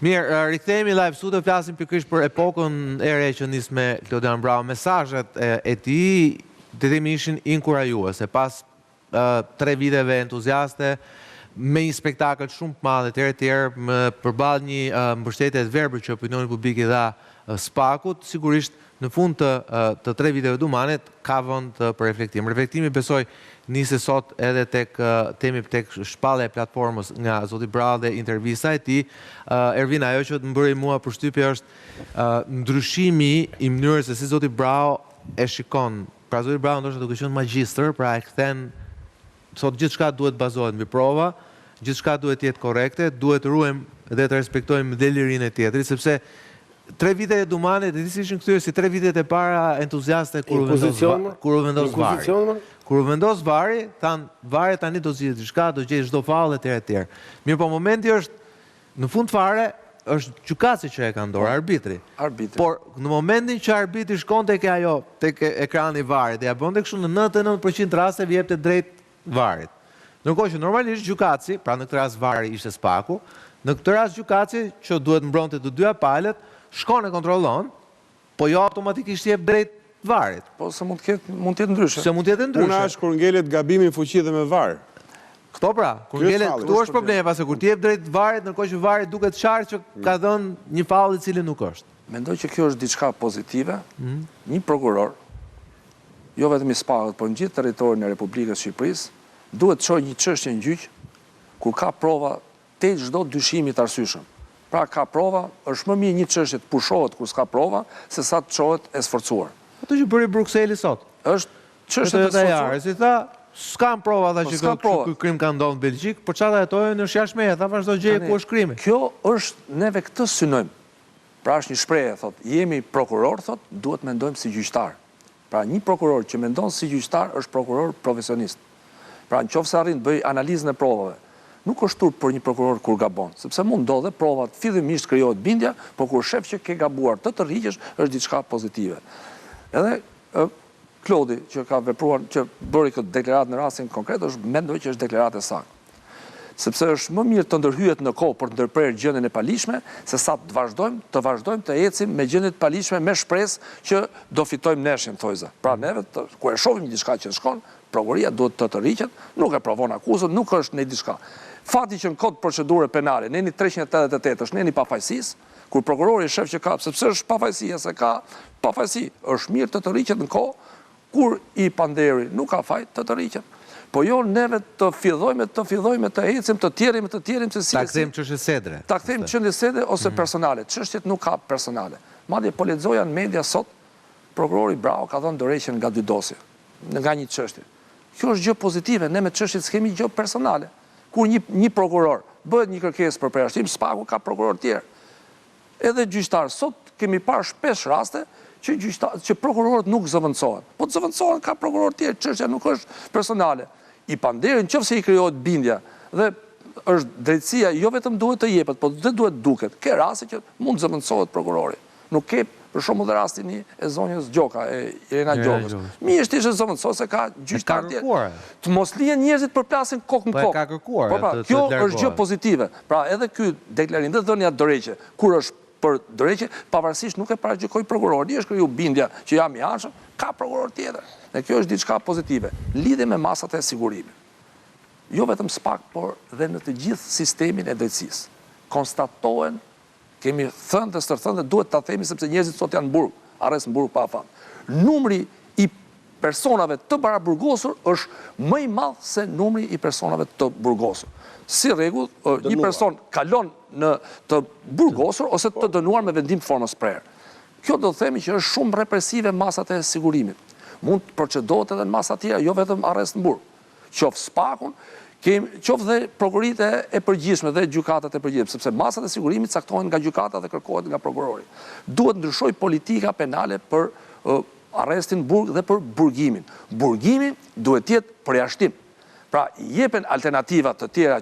Mirë, rikthehemi live studio, flasim pikërisht për epokën e re që nis me Klodian Brau. Mesazhet e tij detemi ishin inkurajuese pas 3 viteve entuziaste, me një spektakël shumë të madh e tjerë përballë një mbështetje të verbër që opinioni publik i dha Spakut, sigurisht në fund të 3 viteve dumanet ka vend për reflektim. Reflektimi besoj nisi sot edhe tek shpallja e platformës nga zoti Brau dhe intervista e tij. Ervin, ajo që më bëri mua përshtypje është ndryshimi i mënyrës se si zoti Brau e shikon. Pra zoti Brau ndoshta duke qenë magjistër, pra e kthen sot gjithçka duhet bazohet mbi prova, gjithçka duhet të jetë korrekte, duhet të ruajmë dhe të respektojmë dhe lirinë e tjetrit, sepse 3 vite e dumanet, dhe ishin kthyer si 3 vitet e para entuziaste kur u vendos vari. Kur u vendos vari, vari tani do zgjidhet diçka, do gjej çdo fallë etj. Mirë, po momenti është në fund fare është gjykatësi që e ka në dorë, arbitri. Por në momentin që arbitri shkon tek ekrani i varit dhe ja bënte kështu në 99% rasteve jepte drejt varit. Ndërkohë që normalisht gjykatësi, pra në këtë rast vari ishte Spaku, në këtë rast gjykatësi që duhet mbronte të dyja palët, shkon e kontrollon, po jo automatikisht jep drejt varit. Po se mund të jetë ndryshe. Se mund të jetë ndryshe. Puna është kur ngelet gabimi në fuqi dhe me var. Këto pra, kur ngelet, këtu është problemi, pasi kur ti jep drejt varit, ndërkohë që vari duket qartë që ka dhënë një fallë i cili nuk është. Mendoj që kjo është diçka pozitive. Një prokuror, jo vetëm i Spakut, por në gjithë territorin e Republikës Shqipërisë, duhet të çojë një çështje në gjyq kur ka prova te çdo dyshimi të arsyeshëm. Pra ka prova, është më mirë një çështje të pushohet kur s'ka prova, se sa të çohet e sforcuar. Ato që bëri Brukseli sot. Është çështje të sforcuar. Si tha, s'kam prova tha që ky krim ka ndodhur në Belgjik, por çfarë hetojnë është jashtëmeja, tha vazhdo gjeje ku është krimi. Kjo është, neve këtë synojmë. Pra është një shprehje, thotë, jemi prokuror, thotë, duhet mendojmë si gjyqtar. Pra një prokuror që mendon si gjyqtar është prokuror profesionist. Pra nëse arrin të bëj analizën e provave, nuk është turp për një prokuror kur gabon, sepse mund ndodhe provat fillimisht krijohet bindja, por kur shef që ke gabuar të tërhiqesh është diçka pozitive. Edhe Klodi që ka vepruar, që bëri këtë deklaratë në rastin konkret, mendoj që është deklaratë e saktë. Sepse është më mirë të ndërhyet në kohë për të ndërprerë gjendjen e palishme, se sa të vazhdojmë të ecim me gjendje të palishme me shpresë që do fitojmë neshin, thojza. Pra neve, kur e shohim diçka që shkon, prokuroria duhet të tërhiqet, nuk e provon akuzën, nuk është në diçka. Fati që në kod procedure penale, neni 388 është neni pafajësisë, kur prokurori shef që ka, sepse është pafajësia, se ka pafajësi, është mirë të tërhiqet në kohë, kur i panderi nuk ka faj të tërhiqet. Po jo neve të fillojme të ecim, të tjerim, se si... Ta kthejmë çështje sedre. Ta kthejmë çështje sedre ose personale. Çështjet nuk ka personale. Madje po lexoja në media sot, prokurori Brau ka dhënë dorëheqjen nga 2 dosje, nga një çështje. Kjo është gjë pozitive, ne me çështjet s'kemi gjë personale. Kur një prokuror bëhet një kërkesë për përjashtim, Spaku ka prokuror tjerë. Edhe gjyqtar, sot kemi parë shpesh raste që prokurorët nuk zëvendësohen. Po të zëvendësohen ka prokuror tjerë, çështja nuk është personale. I panderin, nëse i krijohet bindja dhe është drejtësia, jo vetëm duhet të jepet, po dhe duhet duket. Ke raste që mund zëvendësohet prokurori. Nuk ke për shembull dhe rastin e zonjës Gjoka, e Irena Gjokës. Mirë është të zëvendësohet se ka gjyqtar tjerë. Të mos lihen njerëzit përplasin kokë në kokë. Po e ka kërkuar. Kjo është gjë pozitive. Pra edhe ky deklarim dhe dhënia dorëheqje, kur është për dorëheqje, pavarësisht nuk e paragjykoi prokurori, është kriju bindja që jam i anshëm, ka prokuror tjetër. Dhe kjo është diçka pozitive. Lidhe me masat e sigurimit. Jo vetëm Spak, por dhe në të gjithë sistemin e drejtësisë. Konstatohen, kemi thënë dhe stërthënë dhe duhet ta themi sepse njerëzit sot janë në burg, arrest në burg pa afat. Numri i personave të paraburgosur është më i madh se numri i personave të burgosur. Si rregull, një person kalon në të burgosur ose të dënuar me vendim formës prerë. Kjo do të themi që është shumë represive masat e sigurimit. Mund të procedohet edhe në masa tjera, jo vetëm arrest në burg. Qoftë Spakun, qoftë dhe prokuroritë e përgjithshme dhe gjykatat e përgjithshme, sepse masat e sigurimit caktohen nga gjykata dhe kërkohet nga prokurori. Duhet ndryshoj politika penale për arrestin në burg dhe për burgimin. Burgimi duhet të jetë përjashtim. Pra, jepen alternativa të tjera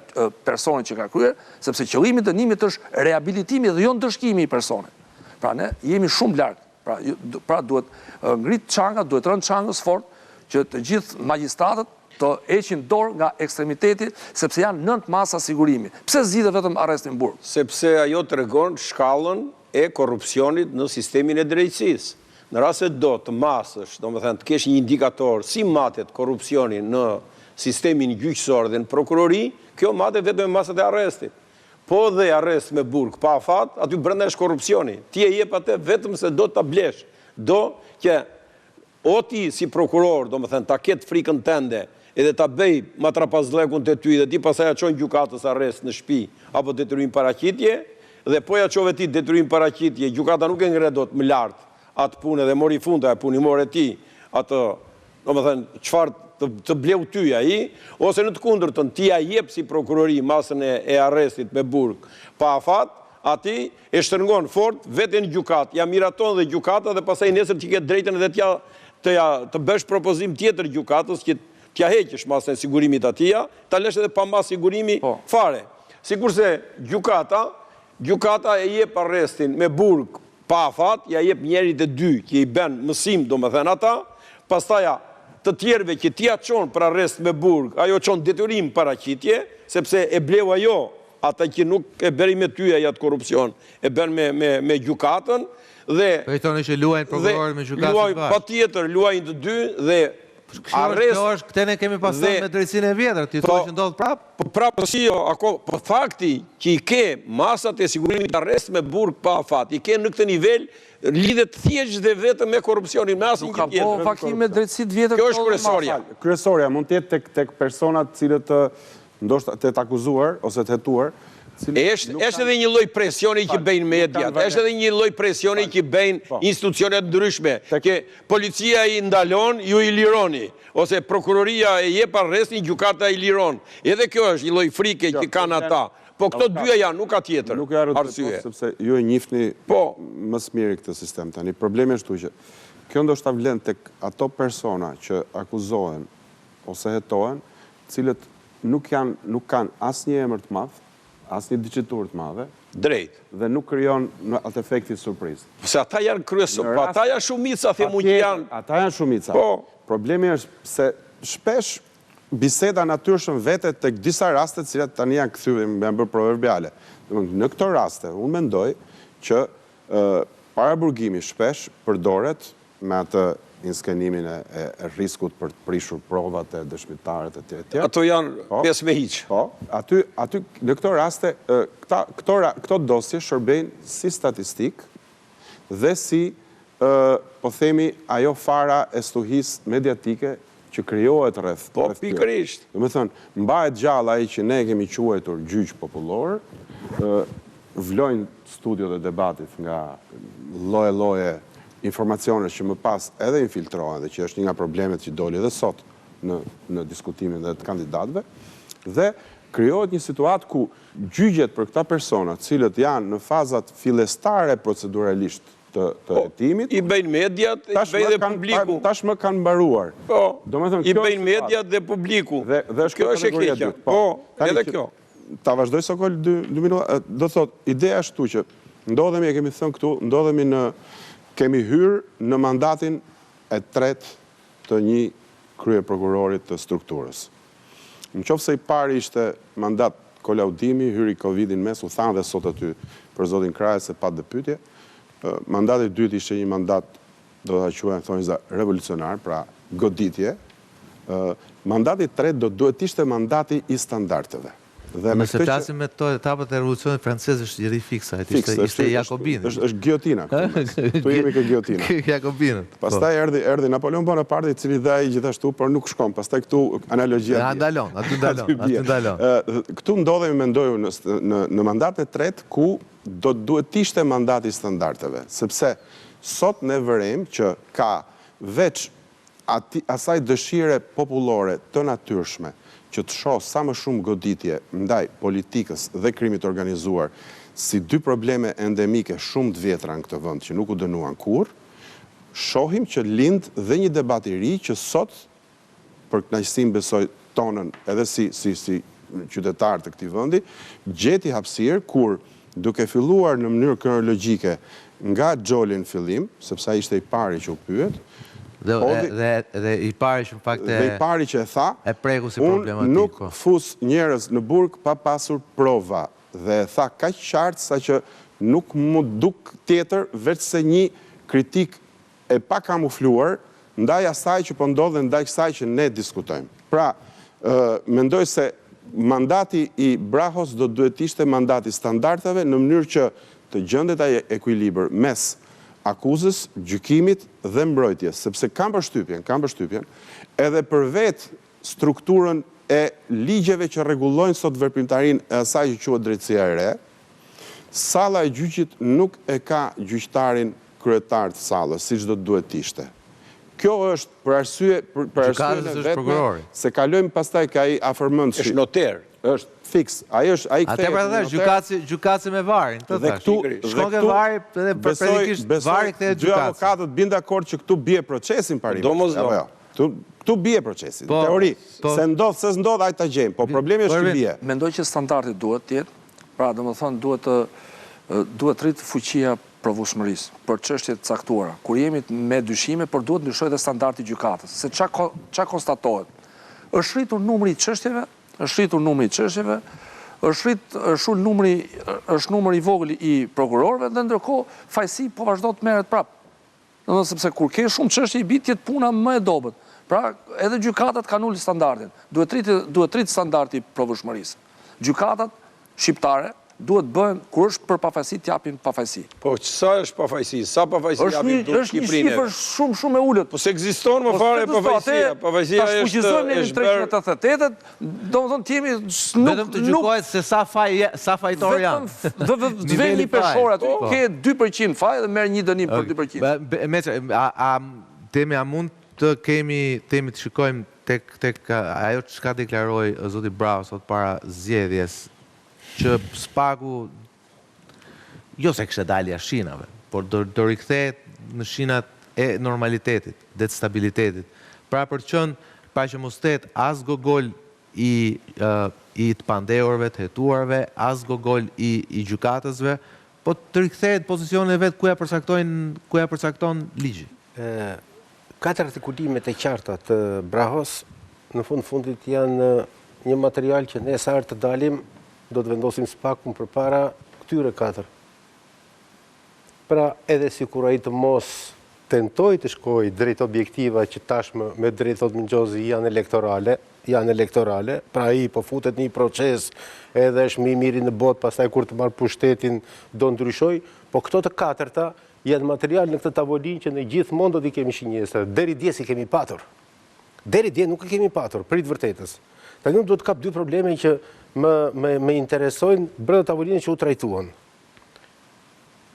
personit që ka kryer, sepse qëllimi i dënimit është rehabilitimi dhe jo ndëshkimi i personit. Pra, ne jemi shumë larg. Pra duhet ngrit çanga, duhet rënë çangës fort që të gjithë magjistratët të heqin dorë nga ekstremiteti, sepse janë 9 masa sigurimi. Pse zgjidhet vetëm arrestin Burg? Sepse ajo tregon shkallën e korrupsionit në sistemin e drejtësisë. Në rast se do të masësh, domethënë të kesh një indikator si matet korrupsioni në sistemin gjyqësor dhe në prokurori, kjo matet vetëm me masat e arrestit. Po dhe arrest me Burg pa afat, aty brenda është korrupsioni. Ti e jep atë vetëm se do ta blesh. Do që o ti si prokuror, domethënë ta ketë frikën tënde, edhe ta bëj matrapazllëkun te ty dhe ti pastaj ja çon gjykatës arrest në shtëpi apo detyrim paraqitje, dhe po ja çove ti detyrim paraqitje, gjykata nuk e ngre dot më lart atë punë dhe mori funda e punimore ti, atë, domethënë çfarë të bleu ty ai, ose në të kundërtën ti ja jep si prokurori masën e arrestit me Burg pa afat, ati e shtrëngon fort veten gjykat, ja miraton dhe gjykata dhe pastaj nesër ti ke drejtën edhe të bësh propozim tjetër gjykatës që t'ja heqësh masën e sigurimit atia, ta lësh edhe pa masë sigurimi fare. Sikurse gjykata e jep arrestin me Burg pa afat, ja jep njerit e dy që i bën mësim, domethënë ata, pastaj të tjerëve që ti ja çon për arrest me Burg, ajo çon detyrim paraqitje, sepse e bleu ajo, ata që nuk e bëri me ty atë korrupsion, e bën me gjykatën dhe Kujtoni që luajnë prokurorët me gjykatën bashkë. Patjetër luajnë të dy dhe Kjo është këtë ne kemi pasur me drejtsinë e vjetër, ti thua që ndodh prapë? Prapë si jo, po fakti që i ke masat e sigurimit arrest me Burg pa afat, i ke në këtë nivel lidhet thjesht dhe vetëm me korrupsionin, me asnjë gjë tjetër. Po fakti me drejtësi të vjetër. Kjo është kryesorja. Kryesorja mund të jetë tek personat cilët ndoshta të akuzuar ose të hetuar. Është edhe një lloj presioni që bëjnë mediat, është edhe një lloj presioni që bëjnë institucionet ndryshme, që policia i ndalon, ju i lironi, ose prokuroria e jep arrestin, gjykata i liron. Edhe kjo është një lloj frike që kanë ata. Po këto dyja janë, nuk ka tjetër Nuk e arsye. Sepse ju e njihni më së miri këtë sistem tani. Problemi është që kjo ndoshta vlen tek ato persona që akuzohen ose hetohen, cilët nuk kanë asnjë emër të madh, asnjë dicitur të madhe, drejt, dhe nuk krijon atë efektin surprizë. Se ata janë kryesor, po ata janë shumica, themu që janë. Ata janë shumica. Po. Problemi është se shpesh biseda natyrshëm vete tek disa raste të cilat tani janë kthyer, janë bërë proverbiale. Në këto raste, unë mendoj që paraburgimi shpesh përdoret me atë inskenimin e riskut për të prishur provat e dëshmitarët e tjerë. Ato janë pjesë me hiq. Po, aty në këto raste, këto dosje shërbejnë si statistik dhe si, po themi, ajo fara e stuhis mediatike që krijohet rreth. Po, pikërisht. Do të thënë, mbahet gjallë ai që ne kemi quajtur gjyq popullor, vlojnë studiot e debatit nga lloje informacionet që më pas edhe infiltrohen dhe që është një nga problemet që doli edhe sot në diskutimin dhe të kandidatëve, dhe krijohet një situatë ku gjyqjet për këta persona, cilët janë në fazat fillestare proceduralisht të hetimit, i bëjnë mediat, i bëjnë dhe publiku. Tashmë kanë mbaruar. Po, i bëjnë mediat dhe publiku. Kjo është e keqja. Po, edhe kjo. Ta vazhdoj Sokol 2 minuta. Do thot, ideja është që ndodhemi, e kemi thënë këtu, kemi hyrë në mandatin e tretë të një krye prokurorit të strukturës. Në qoftë se i pari ishte mandat kolaudimi, hyri Covidin mes, u thanë dhe sot aty për zotin Krajës se pa dëpytje. Mandati i dytë ishte një mandat, do ta quajmë thonjza revolucionar, pra goditje. Mandati i tretë do duhet ishte mandati i standardeve. Nëse flasim me to etapët e revolucionit francez është gjëri fiksa, ishte Jakobin. Është giotina. Tu jemi ke giotina. Jakobinët. Pastaj erdhi Napoleon Bonaparte, i cili dhe ai gjithashtu, por nuk shkon. Pastaj këtu analogjia. Aty ndalon. Këtu ndodhemi, mendoj në mandatin e tretë ku do duhet ishte mandati i standardeve, sepse sot ne vërejmë që ka veç asaj dëshire popullore të natyrshme që të shoh sa më shumë goditje ndaj politikës dhe krimit organizuar si dy probleme endemike shumë të vjetra në këtë vend që nuk u dënuan kurrë, shohim që lind dhe një debat i ri që sot, për kënaqësinë besoj tonën edhe si qytetar të këtij vendi, gjeti hapësirë kur duke filluar në mënyrë kronologjike nga Xholi në fillim, sepse ai ishte i pari që u pyet, Dhe i pari që në fakt Dhe i pari që e tha, e preku si unë problematik. nuk fus njerëz në burg pa pasur prova. Dhe e tha kaq qartë sa që nuk mu duk tjetër veç se një kritik e pa kamufluar ndaj asaj që po ndodh dhe ndaj kësaj që ne diskutojmë. Pra, mendoj se mandati i Brahos do duhet ishte mandati standardave në mënyrë që të gjendet ai ekuilibër mes akuzës, gjykimit dhe mbrojtjes, sepse kam përshtypjen, edhe për vetë strukturën e ligjeve që rregullojnë sot veprimtarinë e asaj që quhet drejtësia e re, salla e gjyqit nuk e ka gjyqtarin kryetar të sallës, siç do të duhet të ishte. Kjo është për arsye e vetme se kalojmë pastaj ka ai afërmendshi. Është noter. Është fiks. Ai kthehet. Atë pra thash, gjykatësi me varin, të thash. Shkon ke vari edhe praktikisht vari kthehet gjykatësi. Dy avokatët bin dakord që këtu bie procesin parim. Domosdoshmë. Këtu bie procesi. Në teori, se ndodh, se s'ndodh, ai ta gjejmë, po problemi është që bie. Mendoj që standardi duhet të jetë, pra domethënë duhet rrit fuqia provueshmërisë për çështje të caktuara. Kur jemi me dyshime, por duhet ndryshojë edhe standardi i gjykatës. Se ç'a konstatohet? Është rritur numri i çështjeve, është numri i vogël i prokurorëve dhe ndërkohë fajësi po vazhdo të merret prapë. Domethënë sepse kur ke shumë çështje i bie të jetë puna më e dobët. Pra, edhe gjykatat kanë ulur standardin. Duhet rrit standardi i provueshmërisë. Gjykatat shqiptare duhet bëhen, kur është për pafajësi, t'japin pafajësi. Po, sa është pafajësi? Sa pafajësi japin do Shqiprinë? Është një shifër shumë e ullët. Po se ekziston më fare pafajësia. Pafajësia është... Ta shfuqizojmë në 388, do më thonë t'jemi... Vetëm të gjykohet se sa fajtor janë. Dhe një peshore aty, ke 2% faj dhe merë një dënim për 2%. Temi, a mund të të shikojmë tek ajo që ka deklaroj zoti Bravo sot para zgjedhjes, që spaku, jo se kështë dalja shinave, por do rikthehet në shinat e normalitetit, dhe të stabilitetit. Pra për që mos tet as gogol i të pandeurve, të hetuarve, as gogol i gjykatësve, po të rikthehet pozicionet vetë ku ja përcakton ligji. 4 artikulimet e qarta të Brahos, në fundit janë një material që ne sa herë të dalim, do të vendosim spakun për para këtyre 4. Pra edhe si kur ai të mos tentoj të shkoj drejt objektiva që tashmë me drejt thot Mingjozi janë elektorale, pra ai po futet një proces edhe është më i miri në botë, pastaj kur të marrë pushtetin do ndryshoj, po këto të 4-ta janë material në këtë tavolinë që ne gjithmonë do t'i kemi shinjesë. Deri dje si kemi patur. Deri dje nuk e kemi patur, për i të vërtetës. Tani do të kap 2 probleme që me interesojnë brenda tavolinës që u trajtuan.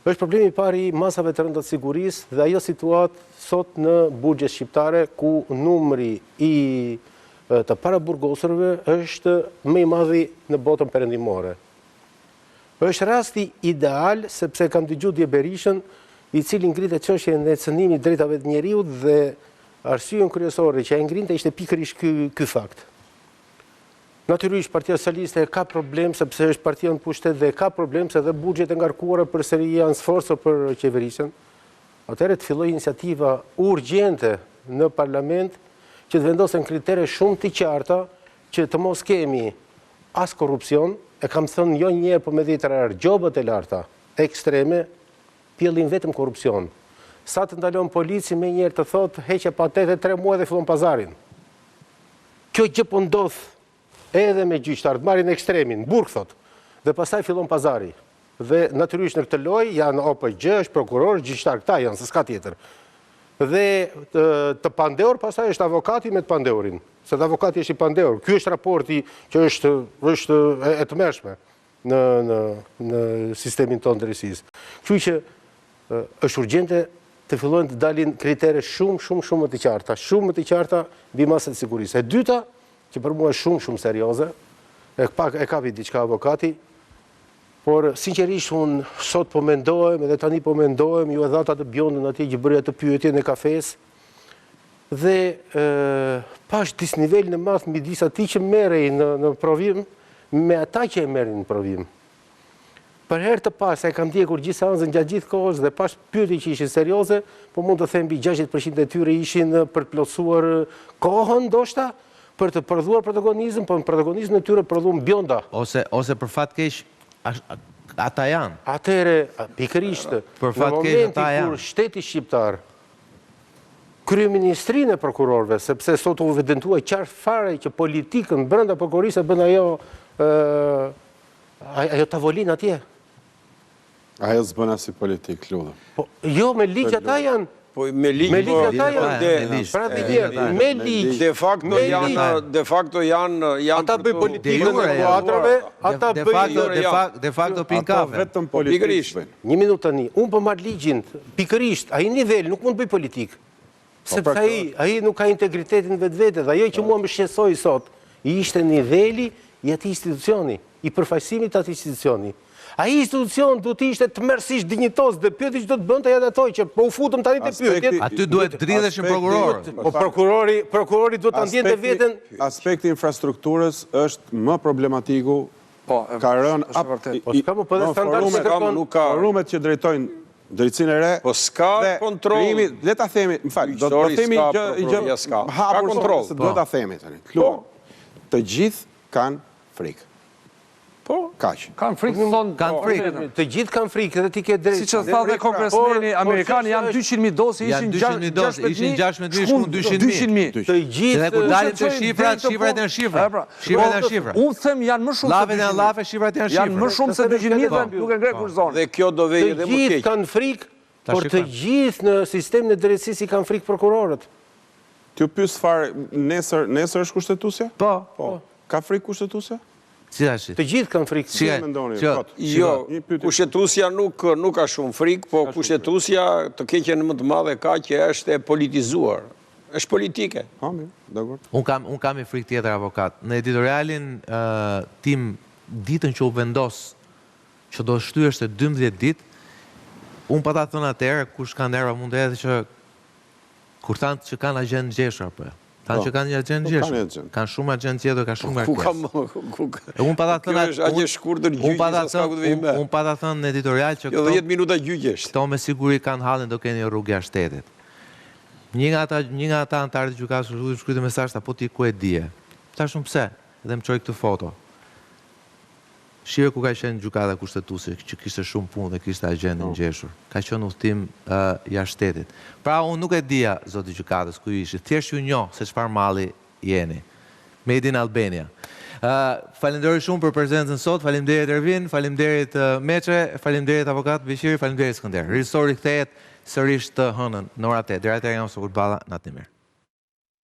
Është problemi i parë i masave të rënda të sigurisë dhe ajo situatë sot në burgjet shqiptare ku numri i të paraburgosurve është më i madh në botën perëndimore. Është rasti ideal sepse kam dëgjuar Dje Berishën, i cili ngritet çështjen e cënimit drejtave të njeriut dhe arsyen kryesore që ai ngrinte ishte pikërisht ky fakt. Natyrisht Partia Socialiste ka problem sepse është partia në pushtet dhe ka problem se dhe buxhet e ngarkuara përsëri janë sforca për qeverisjen. Atëherë të filloj iniciativa urgjente në parlament që të vendosen kritere shumë të qarta që të mos kemi as korrupsion, e kam thënë jo një herë po me 10 herë, gjobët e larta ekstreme pjellin vetëm korrupsion. Sa të ndalon polici me një herë të thotë heqe patente 3 muaj dhe fillon pazarin. Kjo gjë po ndodh edhe me gjyqtarët, marrin ekstremin, burg thot, dhe pastaj fillon pazari. Dhe natyrisht në këtë lojë janë OPG, është prokuror, gjyqtar, këta janë, se s'ka tjetër. Dhe të pandeur pastaj është avokati me të pandeurin, se të avokati është i pandeur. Ky është raporti që është e tmerrshme në sistemin tonë drejtësisë. Kështu që është urgjente të fillojnë të dalin kritere shumë më të qarta mbi masat e sigurisë. E dyta, që për mua është shumë serioze, e kapi diçka avokati, por sinqerisht unë sot po mendohem, edhe tani po mendohem, ju e dhata të Bjondën atje që bërja të pyetje në kafes, dhe pash disnivel në madh midis atij që merrej në provim, me ata që e merrin në provim. Për herë të parë, se kam ndjekur gjithë seancën gjatë gjithë kohës dhe pas pyetje që ishin serioze, po mund të them mbi 60% e tyre ishin për të plotësuar kohën, ndoshta, për të prodhuar protagonizëm, po në protagonizmin e tyre prodhuan bjonda. Ose për fat keq ata janë. Atëherë, pikërisht, Për në fat keq momenti ata janë. kur shteti shqiptar, kryeministrinë e prokurorëve, sepse sot u evidentua qartë fare që politikën brenda prokurorisë bën ajo tavolin atje. Ajo s'bën as si politik, lutem. Po, jo, me ligj ata janë. Po me ligj, Me ligj ata janë. Pra me ligj. De facto janë Ata bëj politikën jure e janë. kuadrave, ata bëj... De facto pin Ata kafe. vetëm politik bëjnë. Një minutë tani, unë për marrë ligjin, pikërisht, ai nivel nuk mund bëj politikë. Sepse ai nuk ka integritetin vetë dhe ajo që mua më shqetësoi sot, ishte niveli i atij institucioni, i përfaqësimit të atij institucioni. Ai institucion duhet të ishte tmerrsisht dinjitos dhe pyeti që do të bënte ato që po u futëm tani te pyetjet. Aty duhet dridheshin prokurorët. Po prokurori duhet ta ndjente veten. Aspekti infrastrukturës është më problematiku. Ka rënë Po s'ka më po dhe standardet kërkon. Forumet që drejtojnë drejtësinë e re. Po s'ka kontroll. Le ta themi, më fal, do të themi gjë hapur kontroll. Duhet ta themi tani. Të gjithë kanë frikë. Po, kaq. Kanë frikë, thonë. Kanë frikë. Të gjithë kanë frikë dhe ti ke drejtë. Siç e tha dhe kongresmeni amerikan, janë 200.000 dosë, ishin 16.000, shkon 200.000. Të gjithë. Dhe kur dalin te shifrat janë shifra. Shifrat janë shifra. Unë them janë më shumë se 200.000. Llafet janë llafe, shifrat janë shifra. Janë më shumë se 200.000 dhe nuk e ngre kurzonin. Dhe kjo do vejë edhe më Të gjithë keq. kanë frikë, por të gjithë në sistemin e drejtësisë i kanë frikë prokurorët. Ti u pyes fare, nesër është kushtetuesja? Po. Ka frikë kushtetuesja? Si tash? Të gjithë kanë frikë. Si e mendoni? Jo, kushtetuesja nuk ka shumë frikë, po kushtetuesja të keqen më të madhe ka që është e politizuar. Është politike. Ha, mirë, dakor. Unë kam një frikë tjetër, avokat. Në editorialin tim, ditën që u vendos që do shtyhesh të 12 ditë, unë pa ta thënë atëherë, kush ka nerva mund të edhe që kur thanë që kanë agent ngjeshur apo. Tanë që kanë një agent ngjeshur. Kanë shumë agent tjetër, ka shumë kërkesë. Unë pa ta thënë Kjo është agje shkurtër gjyqi. Unë pa ta thënë në editorial që Jo 10 minuta gjyqesh. këto me siguri kanë hallin do keni rrugë jashtë shtetit. Një nga ata antarët e gjykatës shkruajti mesazh apo ti ku e dije. Tash unë pse? Dhe më çoi këtë foto. Shive ku ka qenë gjykata kushtetuese që kishte shumë punë dhe kishte agjendën ngjeshur. Ka qenë udhtim jashtë shtetit. Pra unë nuk e dija, zoti gjykatës, ku ishi. Thjesht ju njoh se çfarë malli jeni. Made in Albania. Falenderoj shumë për prezencën sot, faleminderit Ervin, faleminderit Meçe, faleminderit avokat Beqiri, faleminderit Skënder. Risori kthehet sërish të hënën në orën 8. Deri atëherë jam Sokut Balla, natë mirë.